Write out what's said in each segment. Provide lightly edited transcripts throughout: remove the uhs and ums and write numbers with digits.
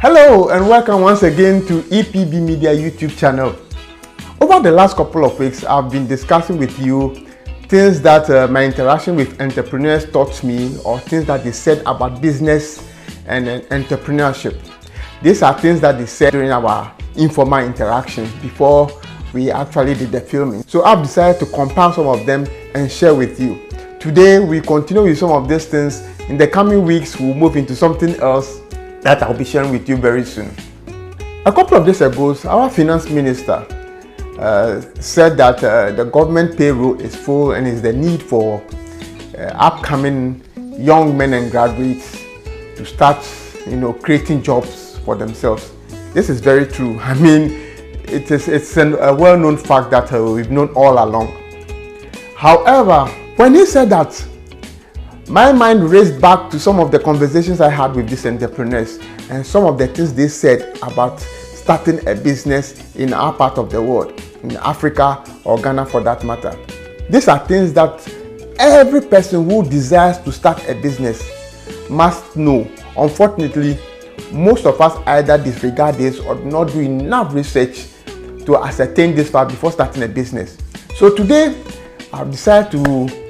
Hello and welcome once again to EPB Media YouTube channel. Over the last couple of weeks, I've been discussing with you things that my interaction with entrepreneurs taught me, or things that they said about business and entrepreneurship. These are things that they said during our informal interactions before we actually did the filming. So I've decided to compile some of them and share with you. Today we continue with some of these things. In the coming weeks, we'll move into something else that I'll be sharing with you very soon. A couple of days ago, our finance minister said that the government payroll is full and is the need for upcoming young men and graduates to start, creating jobs for themselves. This is very true. I mean, it's a well-known fact that we've known all along. However, when he said that, my mind raced back to some of the conversations I had with these entrepreneurs and some of the things they said about starting a business in our part of the world, in Africa or Ghana for that matter. These are things that every person who desires to start a business must know. Unfortunately, most of us either disregard this or not do enough research to ascertain this fact before starting a business. So today, I've decided to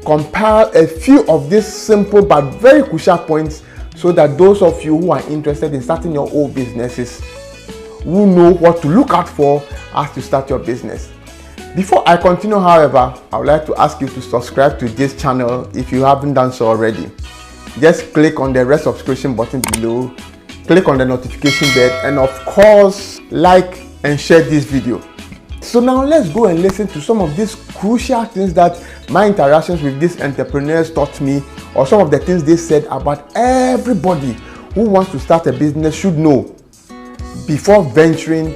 compile a few of these simple but very crucial points so that those of you who are interested in starting your own businesses will know what to look out for as you start your business. Before I continue, however, I would like to ask you to subscribe to this channel if you haven't done so already. Just click on the red subscription button below, click on the notification bell, and of course, like and share this video. So now let's go and listen to some of these crucial things that my interactions with these entrepreneurs taught me, or some of the things they said about everybody who wants to start a business should know before venturing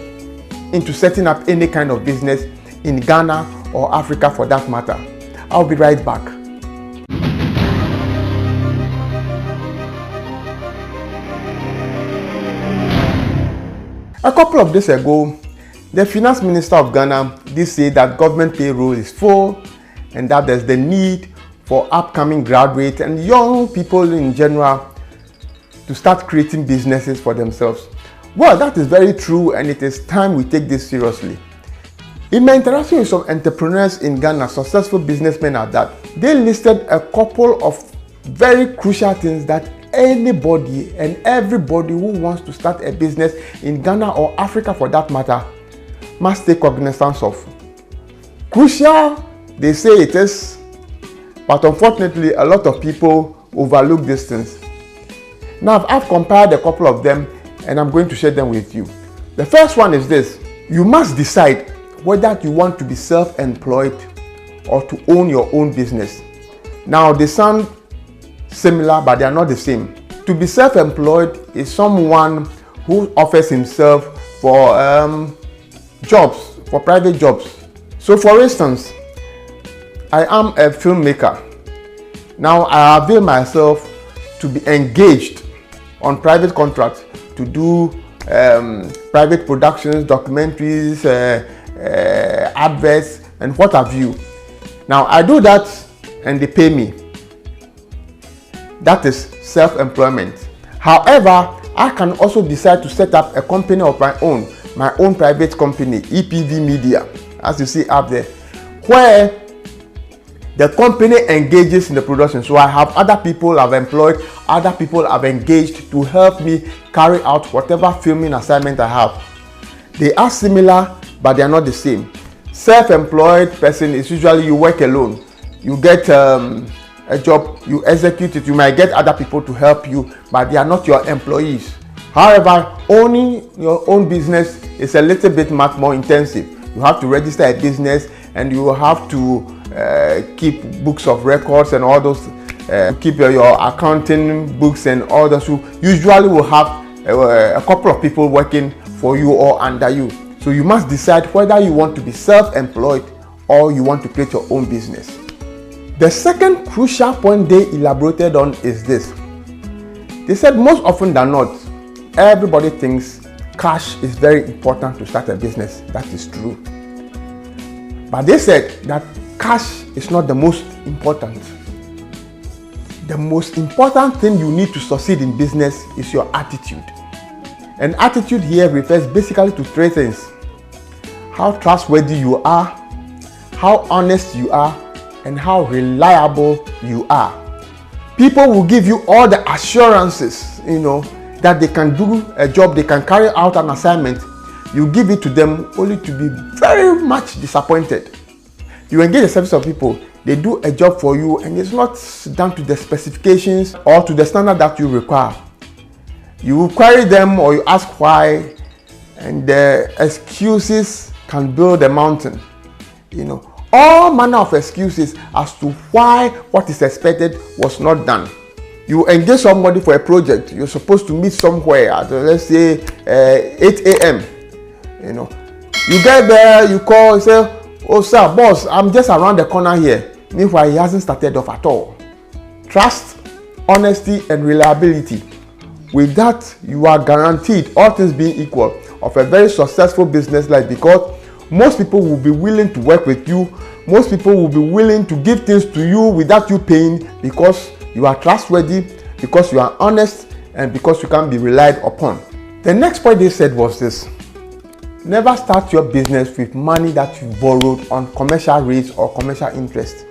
into setting up any kind of business in Ghana or Africa for that matter. I'll be right back. A couple of days ago, the finance minister of Ghana did say that government payroll is full and that there's the need for upcoming graduates and young people in general to start creating businesses for themselves. Well, that is very true, and it is time we take this seriously. In my interaction with some entrepreneurs in Ghana, successful businessmen at that, they listed a couple of very crucial things that anybody and everybody who wants to start a business in Ghana or Africa for that matter must take cognizance of. Crucial, they say it is, but unfortunately a lot of people overlook these things. Now I've compiled a couple of them and I'm going to share them with you. The first one is this: you must decide whether you want to be self-employed or to own your own business. Now they sound similar, but they are not the same. To be self-employed is someone who offers himself for jobs, for private jobs. So for instance, I am a filmmaker. Now I avail myself to be engaged on private contracts to do private productions, documentaries, adverts, and what have you. Now I do that and they pay me. That is self-employment. However, I can also decide to set up a company of my own private company, EPB Media, as you see up there, where the company engages in the production. So I have other people I've employed, other people I've engaged to help me carry out whatever filming assignment I have. They are similar, but they are not the same. Self-employed person is usually you work alone. You get a job, you execute it. You might get other people to help you, but they are not your employees. However, owning your own business is a little bit much more intensive. You have to register a business and you have to keep books of records and all those, keep your accounting books and all those. You usually will have a couple of people working for you or under you. So you must decide whether you want to be self-employed or you want to create your own business. The second crucial point they elaborated on is this. They said most often than not, everybody thinks cash is very important to start a business. That is true. But they said that cash is not the most important. The most important thing you need to succeed in business is your attitude. And attitude here refers basically to three things: how trustworthy you are, how honest you are, and how reliable you are. People will give you all the assurances, that they can do a job, they can carry out an assignment. You give it to them only to be very much disappointed. You engage a service of people, they do a job for you and it's not done to the specifications or to the standard that you require. You query them or you ask why, and the excuses can build a mountain. All manner of excuses as to why what is expected was not done. You engage somebody for a project, you're supposed to meet somewhere at, let's say, 8 a.m. You get there, you call, you say, "Oh sir, boss, I'm just around the corner here." Meanwhile, he hasn't started off at all. Trust, honesty, and reliability. With that, you are guaranteed, all things being equal, of a very successful business life, because most people will be willing to work with you. Most people will be willing to give things to you without you paying, because you are trustworthy, because you are honest, and because you can be relied upon. The next point they said was this: never start your business with money that you borrowed on commercial rates or commercial interest.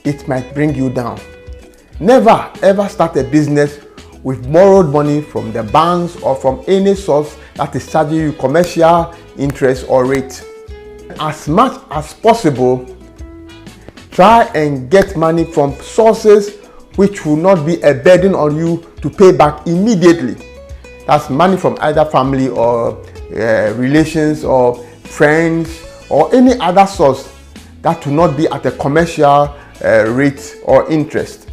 It might bring you down. Never ever start a business with borrowed money from the banks or from any source that is charging you commercial interest or rate. As much as possible, try and get money from sources which will not be a burden on you to pay back immediately. That's money from either family or relations or friends or any other source that will not be at a commercial rate or interest.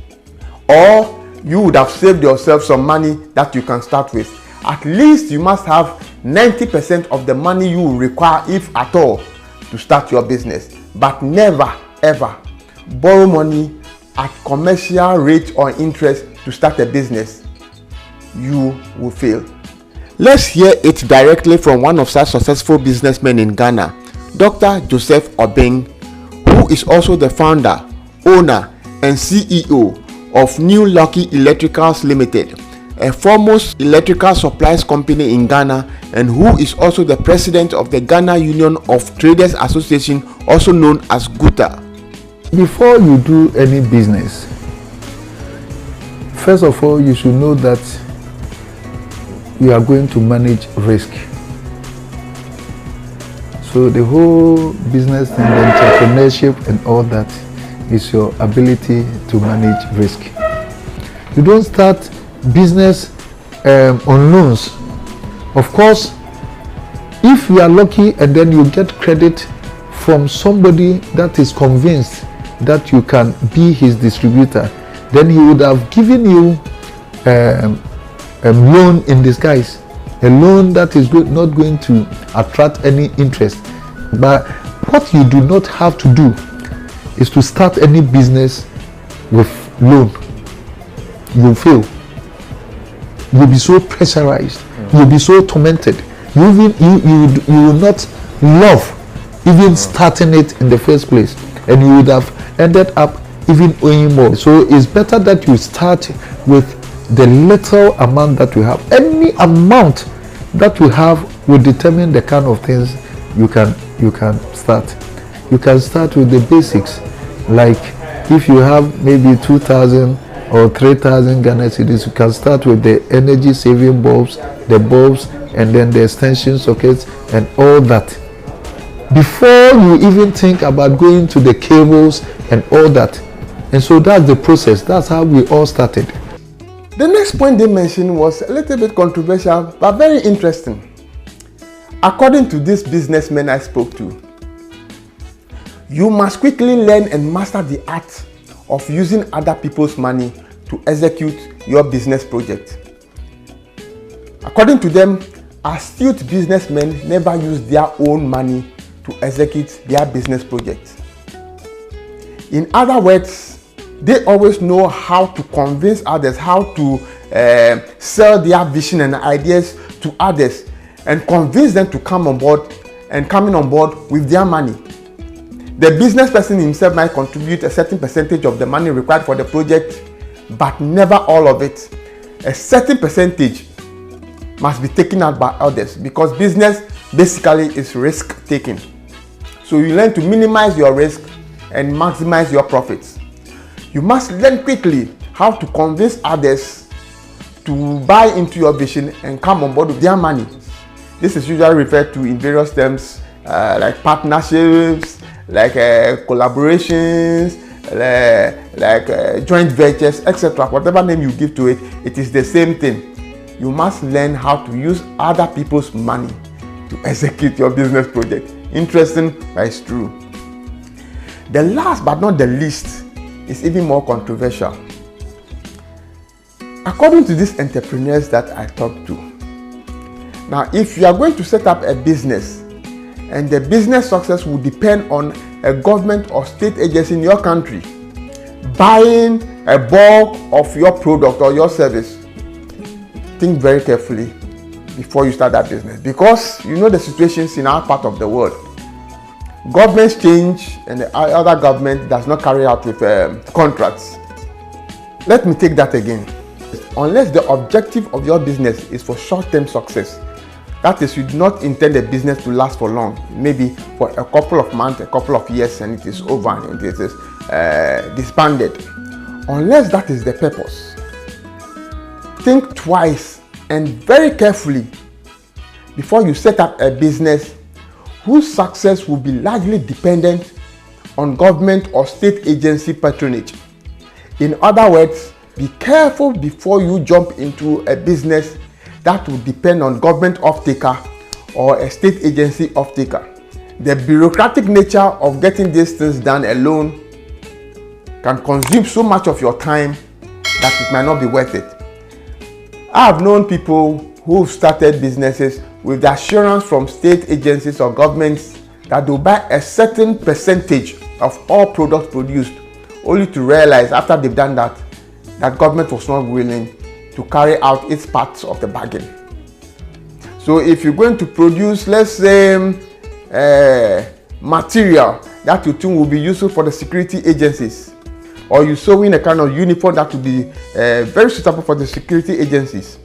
Or you would have saved yourself some money that you can start with. At least you must have 90% of the money you will require, if at all, to start your business. But never ever borrow money at commercial rate or interest to start a business. You will fail. Let's hear it directly from one of such successful businessmen in Ghana, Dr. Joseph Obing, who is also the founder, owner, and CEO of New Lucky Electricals Limited, a foremost electrical supplies company in Ghana, and who is also the president of the Ghana Union of Traders Association, also known as GUTA. Before you do any business, first of all, you should know that you are going to manage risk. So the whole business and the entrepreneurship and all that is your ability to manage risk. You don't start business on loans. Of course, if you are lucky and then you get credit from somebody that is convinced that you can be his distributor, then he would have given you a loan in disguise, a loan that is not going to attract any interest. But what you do not have to do is to start any business with loan. You'll fail. You'll be so pressurized. You'll be so tormented. You will not love even starting it in the first place, and you would have ended up even owing more. So it's better that you start with the little amount that you have. Any amount that you have will determine the kind of things you can start. You can start with the basics, like if you have maybe 2,000 or 3,000 Ghana cedis, you can start with the energy saving bulbs, and then the extension sockets and all that, before you even think about going to the cables and all that. And so that's the process. That's how we all started. The next point they mentioned was a little bit controversial, but very interesting. According to this businessman I spoke to, you must quickly learn and master the art of using other people's money to execute your business project. According to them, astute businessmen never use their own money to execute their business project. In other words, they always know how to convince others, how to sell their vision and ideas to others and convince them to come on board and coming on board with their money. The business person himself might contribute a certain percentage of the money required for the project, but never all of it. A certain percentage must be taken out by others, because business basically is risk taking. So you learn to minimize your risk and maximize your profits. You must learn quickly how to convince others to buy into your vision and come on board with their money. This is usually referred to in various terms like partnerships, like collaborations, like joint ventures, etc. Whatever name you give to it, it is the same thing. You must learn how to use other people's money to execute your business project. Interesting, but it's true. The last but not the least is even more controversial. According to these entrepreneurs that I talked to, now if you are going to set up a business and the business success will depend on a government or state agency in your country buying a bulk of your product or your service, think very carefully before you start that business, because you know the situations in our part of the world. Governments change and the other government does not carry out with contracts. Let me take that again. Unless the objective of your business is for short-term success, that is, you do not intend the business to last for long, maybe for a couple of months, a couple of years, and it is over and it is disbanded. Unless that is the purpose, think twice and very carefully before you set up a business whose success will be largely dependent on government or state agency patronage. In other words, be careful before you jump into a business that will depend on government off-taker or a state agency off-taker. The bureaucratic nature of getting these things done alone can consume so much of your time that it might not be worth it. I have known people who started businesses with the assurance from state agencies or governments that they'll buy a certain percentage of all products produced, only to realize after they've done that, that government was not willing to carry out its parts of the bargain. So if you're going to produce, let's say, material that you think will be useful for the security agencies, or you sew in a kind of uniform that will be very suitable for the security agencies,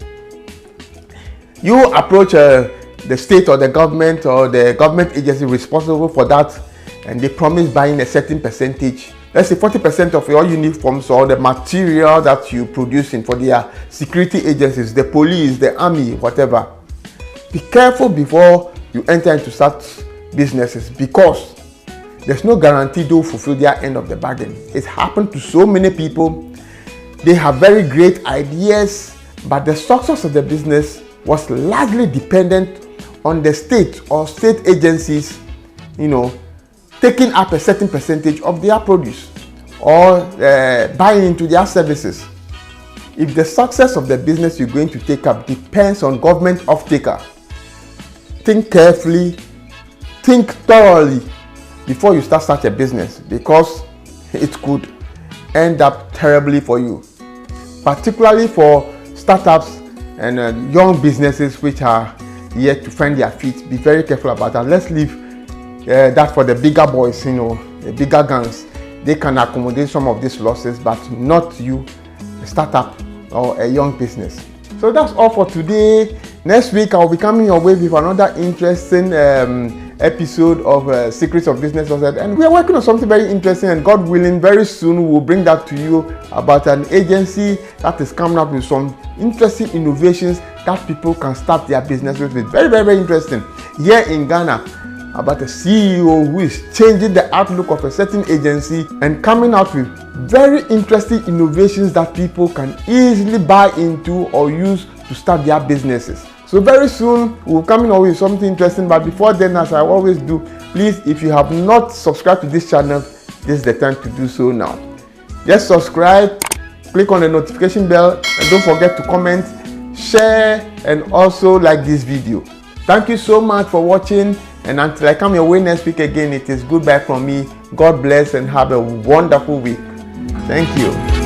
you approach the state or the government agency responsible for that, and they promise buying a certain percentage. Let's say 40% of your uniforms or the material that you producing for their security agencies, the police, the army, whatever. Be careful before you enter into such businesses, because there's no guarantee they'll fulfill their end of the bargain. It's happened to so many people. They have very great ideas, but the success of the business was largely dependent on the state or state agencies, taking up a certain percentage of their produce or buying into their services. If the success of the business you're going to take up depends on government off-taker, think carefully, think thoroughly before you start such a business, because it could end up terribly for you, particularly for startups and young businesses which are yet to find their feet. Be very careful about that. Let's leave that for the bigger boys, the bigger guns. They can accommodate some of these losses, but not you, a startup or a young business. So that's all for today. Next week I'll be coming your way with another interesting episode of Secrets of Business Success, and we are working on something very interesting, and God willing, very soon we'll bring that to you about an agency that is coming up with some interesting innovations that people can start their business with. Very, very, very interesting. Here in Ghana, about a CEO who is changing the outlook of a certain agency and coming out with very interesting innovations that people can easily buy into or use to start their businesses. So very soon we'll come in with something interesting, but before then, as I always do, please, if you have not subscribed to this channel, this is the time to do so now. Just subscribe, click on the notification bell, and don't forget to comment, share, and also like this video. Thank you so much for watching, and until I come your way next week again, it is goodbye from me. God bless and have a wonderful week. Thank you.